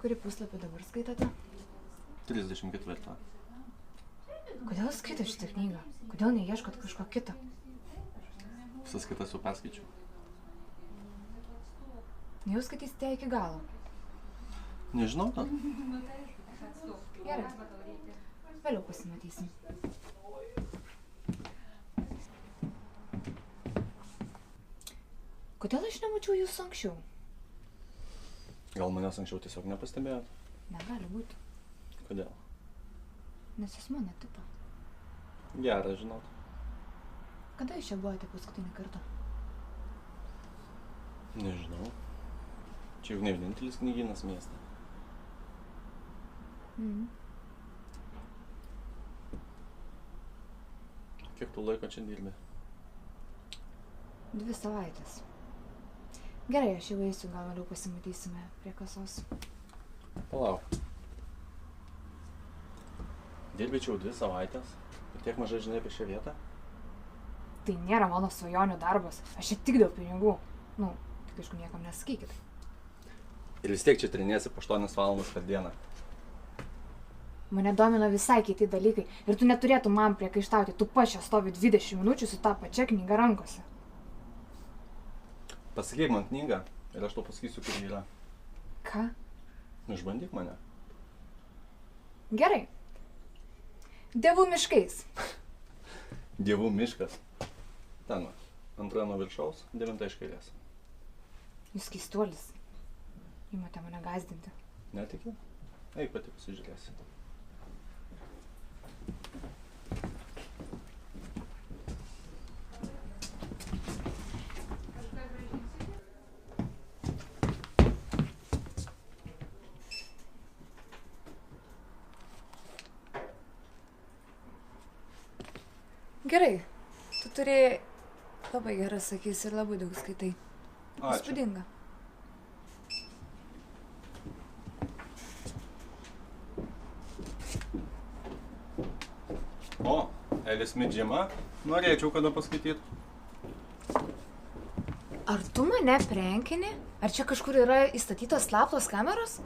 Kurį puslapį dabar skaitote? 34. Kodėl skaito šitą knygą? Kodėl neieškot kažko kito? Visas kitas jau perskaičiau. Jau skaitysite ją iki galo. Nežinau, dar. Gerai. Vėliau pasimatysim. Kodėl aš nemačiau jūsų anksčiau? Gal manęs anksčiau tiesiog nepastebėjot? Negali būti, Kodėl? nes jūs mano tipo. Geras, žinot. Kada jūs čia buvote paskutinį kartą? Nežinau. Čia jau ne vienintelis knygynas mieste. Kiek tu laiko čia dirbi? 2 savaitės. Gerai, aš jau eisiu, gal vėliau pasimatysime prie kasos. Palauk. Dirbi čia jau 2 savaitės? Ir tiek mažai žinai apie šią vietą? Tai nėra mano svajonių darbas. Aš čia tik dėl pinigų. Nu, tik aišku niekam nesakykit. Ir vis tiek čia treniesi po 8 valandas per dieną. Mane domina visai kiti dalykai. Ir tu neturėtum man priekaištauti. Tu pats čia stovi 20 minučių su ta pačia knyga rankose. Pasakyk man knygą ir aš tau pasakysiu, kur ji yra. Ką? Išbandyk mane. Gerai. Dievų miškais. Dievų miškas. Ten, antroje nuo viršaus, 9 iš kairės. Jūs keistuolis. Imate mane gąsdinti. Netiki? Eik pati pasižiūrėsi. Gerai. Tu turi labai geras akis ir labai daug skaitai. Ačiū. Įspūdinga. O, Elis Midžima. Norėčiau kada paskaityt. Ar tu mane prenkini? Ar čia kažkur yra įstatytos slaptos kameros?